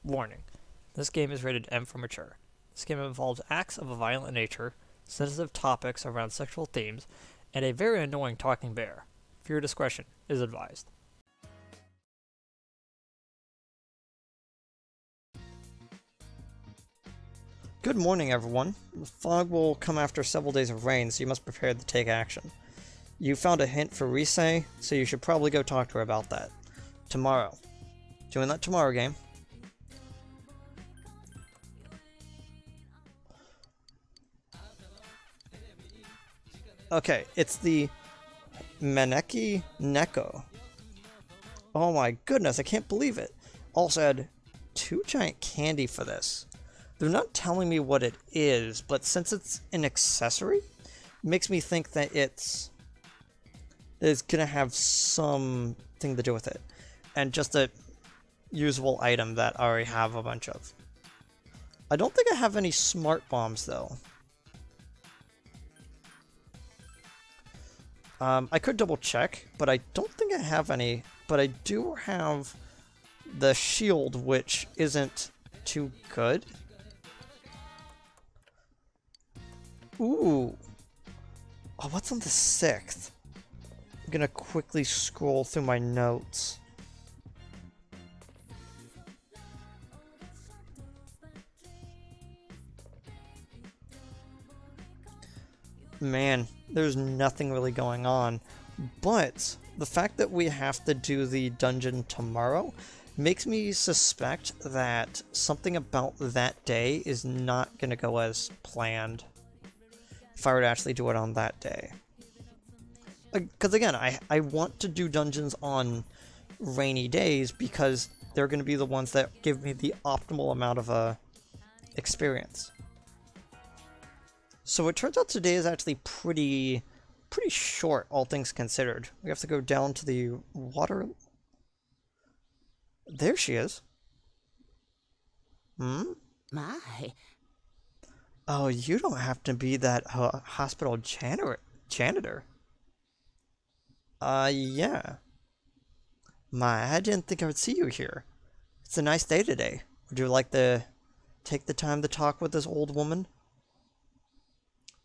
Warning. This game is rated M for mature. This game involves acts of a violent nature, sensitive topics around sexual themes, and a very annoying talking bear. Viewer discretion is advised. Good morning, everyone. The fog will come after several days of rain, so you must prepare to take action. You found a hint for Rise, so you should probably go talk to her about that. Tomorrow. Doing that tomorrow, game. Okay, it's the Maneki Neko. Oh my goodness, I can't believe it. Also had 2 giant candy for this. They're not telling me what it is, but since it's an accessory, it makes me think that it's gonna have something to do with it. And just a usable item that I already have a bunch of. I don't think I have any smart bombs though. I could double check, but I don't think I have any. But I do have the shield, which isn't too good. Ooh. Oh, what's on the 6th? I'm gonna quickly scroll through my notes. Man, there's nothing really going on, but the fact that we have to do the dungeon tomorrow makes me suspect that something about that day is not going to go as planned if I were to actually do it on that day. Because again, I want to do dungeons on rainy days because they're going to be the ones that give me the optimal amount of experience. So it turns out today is actually pretty short, all things considered. We have to go down to the water. There she is. Hmm? My. Oh, you don't have to be that hospital janitor. Yeah. My, I didn't think I would see you here. It's a nice day today. Would you like to take the time to talk with this old woman?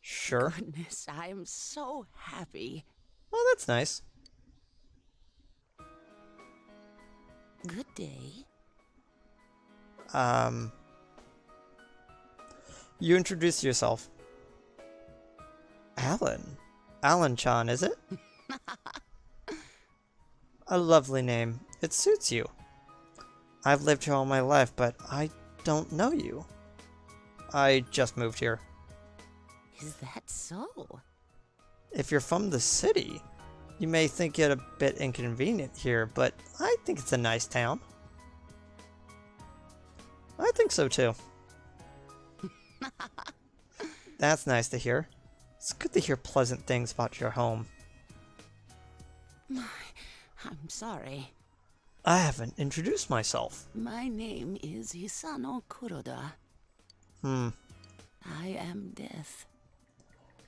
Sure. Goodness, I am so happy. Well, that's nice. Good day. You introduce yourself. Alan. Alan-chan, is it? A lovely name. It suits you. I've lived here all my life, but I don't know you. I just moved here. Is that so? If you're from the city, you may think it a bit inconvenient here, but I think it's a nice town. I think so too. That's nice to hear. It's good to hear pleasant things about your home. I'm sorry. I haven't introduced myself. My name is Hisano Kuroda. I am death.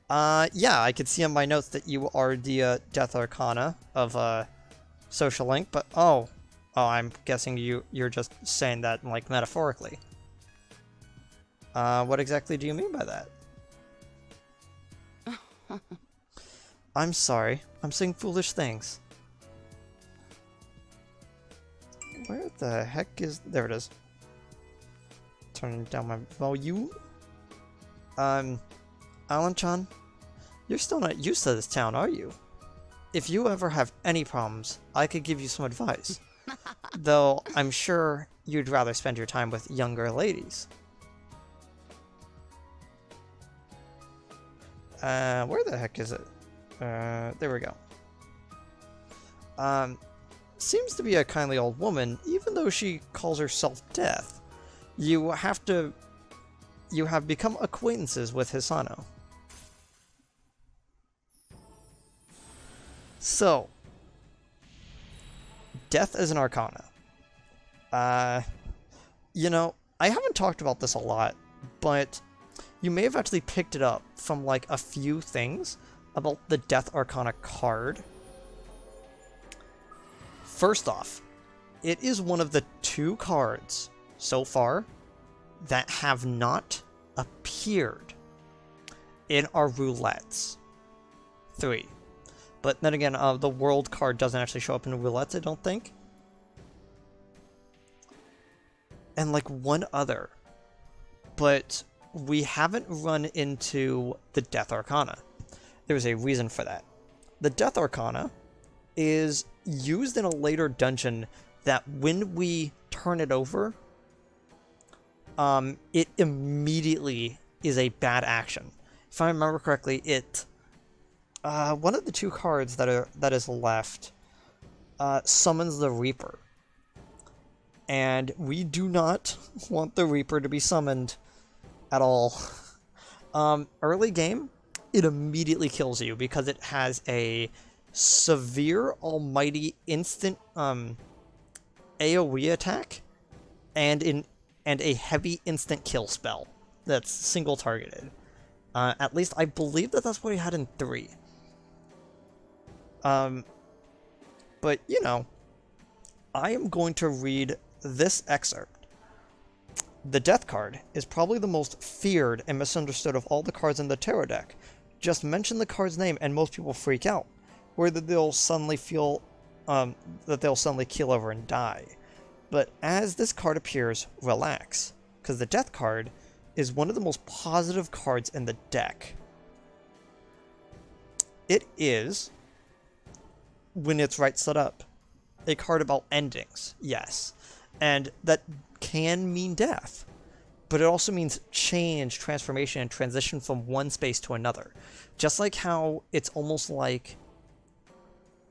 Yeah, I could see on my notes that you are the Death Arcana of Social Link, but oh, I'm guessing you're just saying that like metaphorically. What exactly do you mean by that? I'm sorry, I'm saying foolish things. Where the heck is... There it is. Turning down my volume. Alan-chan, you're still not used to this town, are you? If you ever have any problems, I could give you some advice. Though, I'm sure you'd rather spend your time with younger ladies. Where the heck is it? There we go. Seems to be a kindly old woman, even though she calls herself Death. You have become acquaintances with Hisano. So, Death as an Arcana. You know, I haven't talked about this a lot, but you may have actually picked it up from like a few things about the Death Arcana card. First off, it is one of the 2 cards so far that have not appeared in our roulettes. 3. But then again, the world card doesn't actually show up in the roulettes, I don't think. And like one other. But we haven't run into the Death Arcana. There's a reason for that. The Death Arcana is used in a later dungeon that when we turn it over, it immediately is a bad action. If I remember correctly, one of the 2 cards that is left summons the Reaper. And we do not want the Reaper to be summoned at all. Early game, it immediately kills you because it has a severe almighty instant AoE attack and a heavy instant kill spell that's single targeted. At least I believe that's what he had in 3. But you know, I am going to read this excerpt. The Death card is probably the most feared and misunderstood of all the cards in the tarot deck. Just mention the card's name and most people freak out, whether they'll suddenly feel that they'll suddenly keel over and die. But as this card appears, relax, because the Death card is one of the most positive cards in the deck. It is, when it's right set up, a card about endings, yes. And that can mean death, but it also means change, transformation, and transition from one space to another. Just like how it's almost like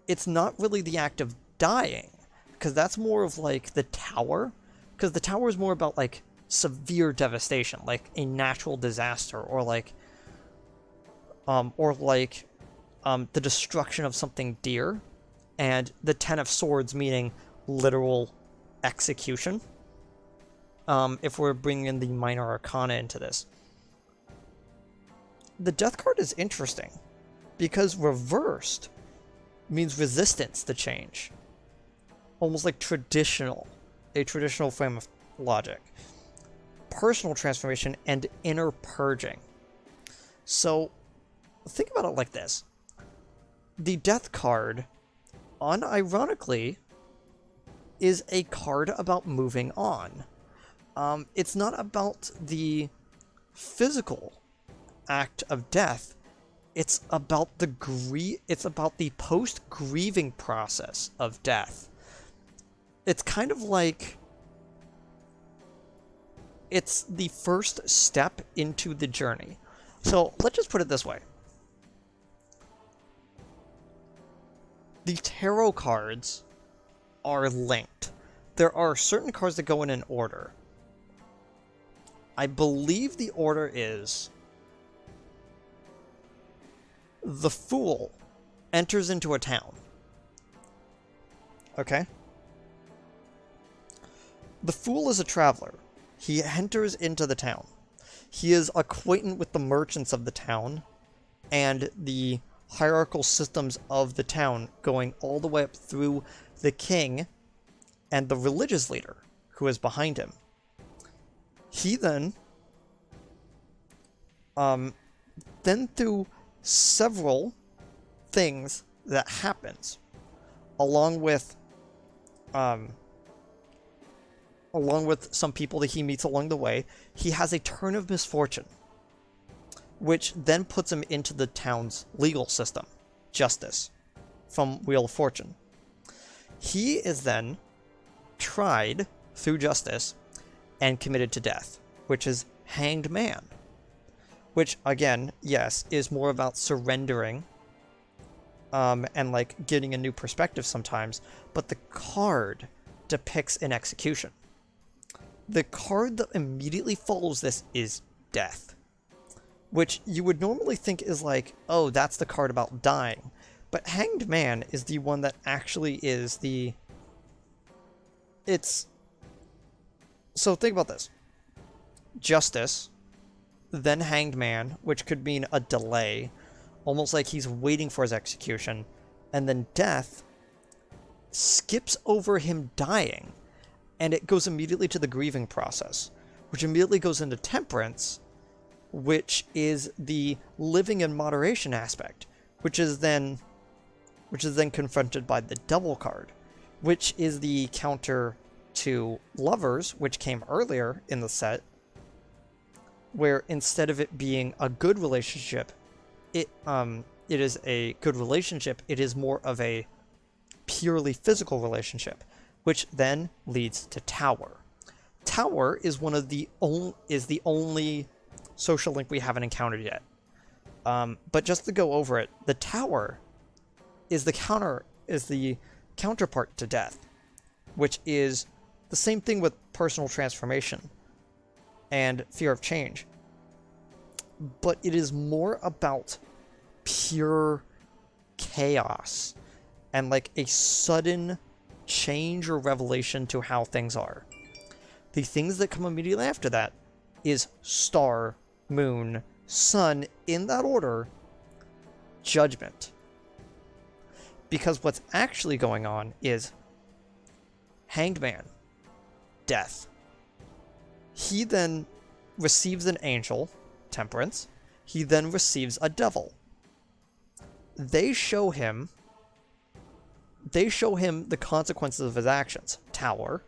it's not really the act of dying, because that's more of like the Tower, because the Tower is more about like severe devastation, like a natural disaster, or like the destruction of something dear, and the Ten of Swords meaning literal execution. If we're bringing in the Minor Arcana into this. The Death card is interesting, because reversed means resistance to change. Almost like a traditional frame of logic. Personal transformation and inner purging. So, think about it like this. The Death card, unironically, is a card about moving on. It's not about the physical act of death. It's about the post-grieving process of death. It's kind of like it's the first step into the journey. So let's just put it this way. The tarot cards are linked. There are certain cards that go in an order. I believe the order is the Fool enters into a town. Okay? The Fool is a traveler. He enters into the town. He is acquainted with the merchants of the town and the hierarchical systems of the town, going all the way up through the king and the religious leader who is behind him. He then through several things that happens, along with some people that he meets along the way, he has a turn of misfortune, which then puts him into the town's legal system, justice, from Wheel of Fortune. He is then tried through justice and committed to death, which is Hanged Man. Which, again, yes, is more about surrendering and, like, getting a new perspective sometimes, but the card depicts an execution. The card that immediately follows this is Death, which you would normally think is like, oh, that's the card about dying, but Hanged Man is the one that actually is the... So think about this. Justice, then Hanged Man, which could mean a delay, almost like he's waiting for his execution, and then Death skips over him dying and it goes immediately to the grieving process, which immediately goes into temperance, which is the living in moderation aspect, which is then confronted by the devil card, which is the counter to lovers, which came earlier in the set, where instead of it being a good relationship, it is a good relationship, it is more of a purely physical relationship, which then leads to Tower. Tower is the only social link we haven't encountered yet. But just to go over it, the Tower is the counterpart to death, which is the same thing with personal transformation and fear of change. But it is more about pure chaos and like a sudden change or revelation to how things are. The things that come immediately after that is star, moon, sun, in that order, judgment. Because what's actually going on is Hanged Man, death. He then receives an angel, temperance. He then receives a devil. They show him the consequences of his actions, Tower,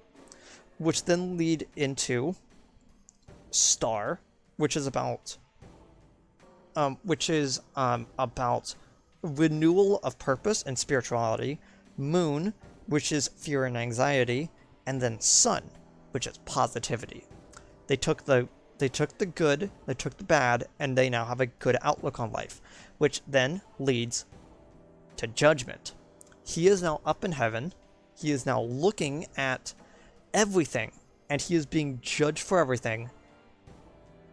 which then lead into Star, which is about renewal of purpose and spirituality, Moon, which is fear and anxiety, and then Sun, which is positivity. They took the good, they took the bad, and they now have a good outlook on life, which then leads to Judgment. He is now up in heaven. He is now looking at everything, and he is being judged for everything.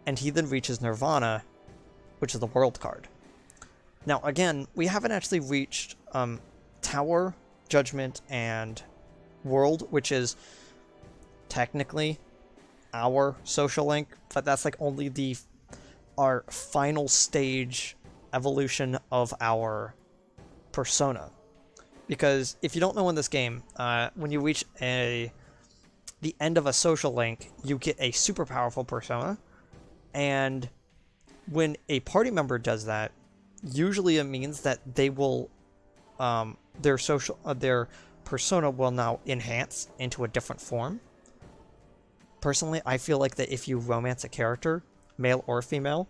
And he then reaches Nirvana, which is the world card. Now, again, we haven't actually reached Tower, Judgment, and World, which is technically our social link, but that's like only our final stage evolution of our persona. Because if you don't know in this game, when you reach the end of a social link, you get a super powerful persona, and when a party member does that, usually it means that they will their persona will now enhance into a different form. Personally, I feel like that if you romance a character, male or female,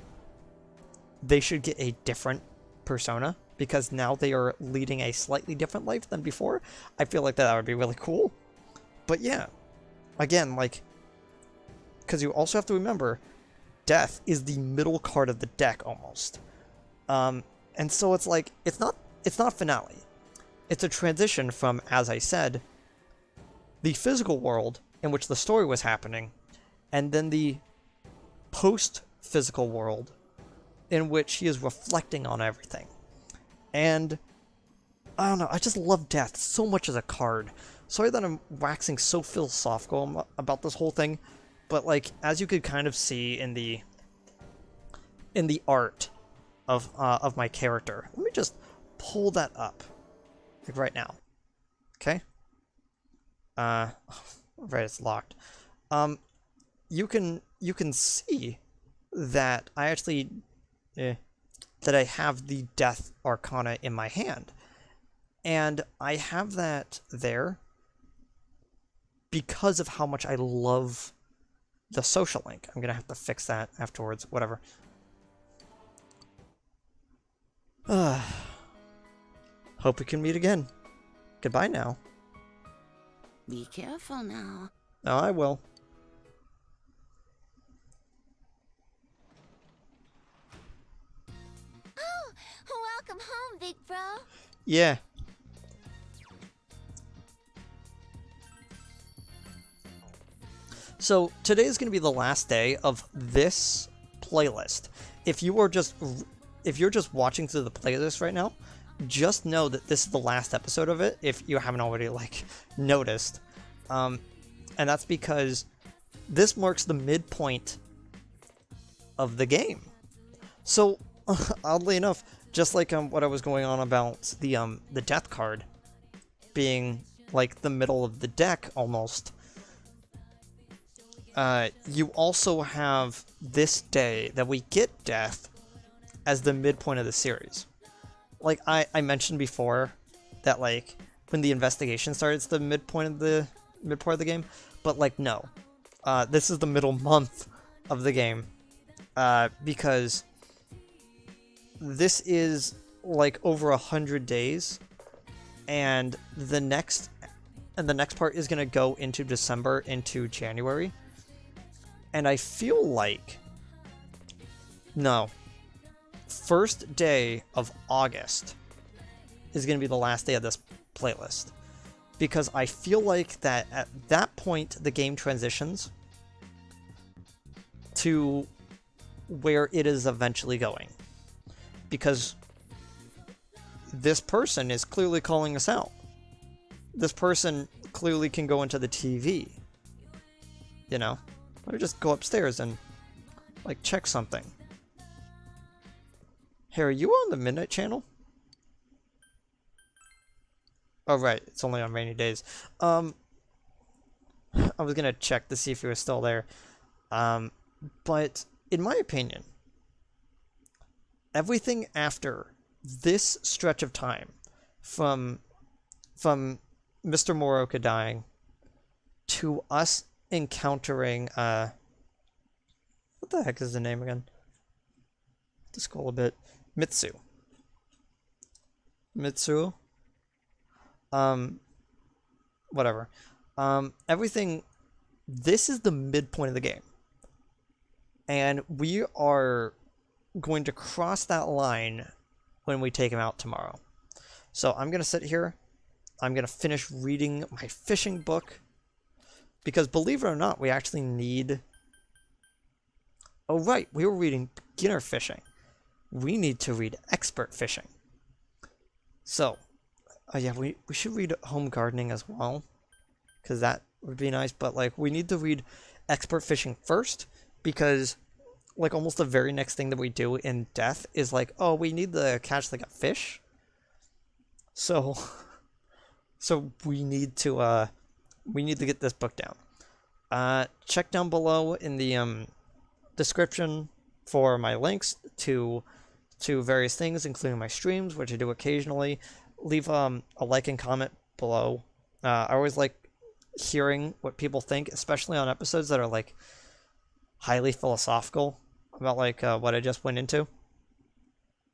they should get a different persona, because now they are leading a slightly different life than before. I feel like that would be really cool. But yeah, again, like, because you also have to remember, death is the middle card of the deck almost. And so it's like, it's not finale. It's a transition from, as I said, the physical world in which the story was happening, and then the post-physical world in which he is reflecting on everything. And I don't know, I just love death so much as a card. Sorry that I'm waxing so philosophical about this whole thing, but like, as you could kind of see in the art of my character. Let me just pull that up, like right now. Okay. Right, it's locked. You can see that I actually that I have the Death Arcana in my hand, and I have that there because of how much I love the social link. I'm gonna have to fix that afterwards. Whatever. Hope we can meet again. Goodbye now. Be careful now. Oh, I will. Oh, welcome home, big bro. Yeah. So today is going to be the last day of this playlist. If you're just watching through the playlist right now, just know that this is the last episode of it, if you haven't already like noticed. And that's because this marks the midpoint of the game. So oddly enough, just like what I was going on about the death card being like the middle of the deck almost, you also have this day that we get death as the midpoint of the series. Like I mentioned before that like when the investigation starts, the midpoint of the game, but like no, this is the middle month of the game, because this is like over 100 days, and the next part is gonna go into December, into January, and I feel like no. First day of August is going to be the last day of this playlist, because I feel like that at that point the game transitions to where it is eventually going, because this person is clearly calling us out. This person clearly can go into the TV, you know, or just go upstairs and like check something. Hey, are you on the Midnight Channel? Oh, right. It's only on rainy days. I was gonna check to see if he was still there. But in my opinion, everything after this stretch of time, from Mr. Moroka dying to us encountering what the heck is the name again? To scroll a bit. Mitsu. Whatever. Everything, this is the midpoint of the game. And we are going to cross that line when we take him out tomorrow. So I'm going to sit here. I'm going to finish reading my fishing book. Because believe it or not, we actually need... Oh, right. We were reading beginner fishing. We need to read expert fishing. So, yeah, we should read home gardening as well, because that would be nice, but like we need to read expert fishing first, because like almost the very next thing that we do in death is like, oh, we need to catch like a fish. So we need to get this book down. Check down below in the description for my links to various things, including my streams, which I do occasionally. Leave a like and comment below. I always like hearing what people think, especially on episodes that are like highly philosophical about like what I just went into.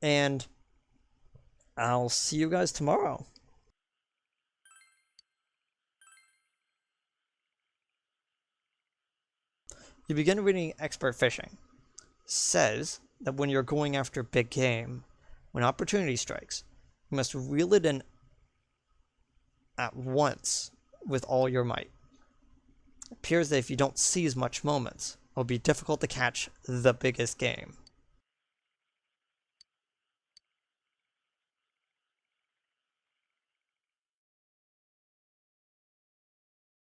And I'll see you guys tomorrow. You begin reading Expert Fishing. Says that when you're going after big game, when opportunity strikes, you must reel it in at once with all your might. It appears that if you don't seize much moments, it will be difficult to catch the biggest game.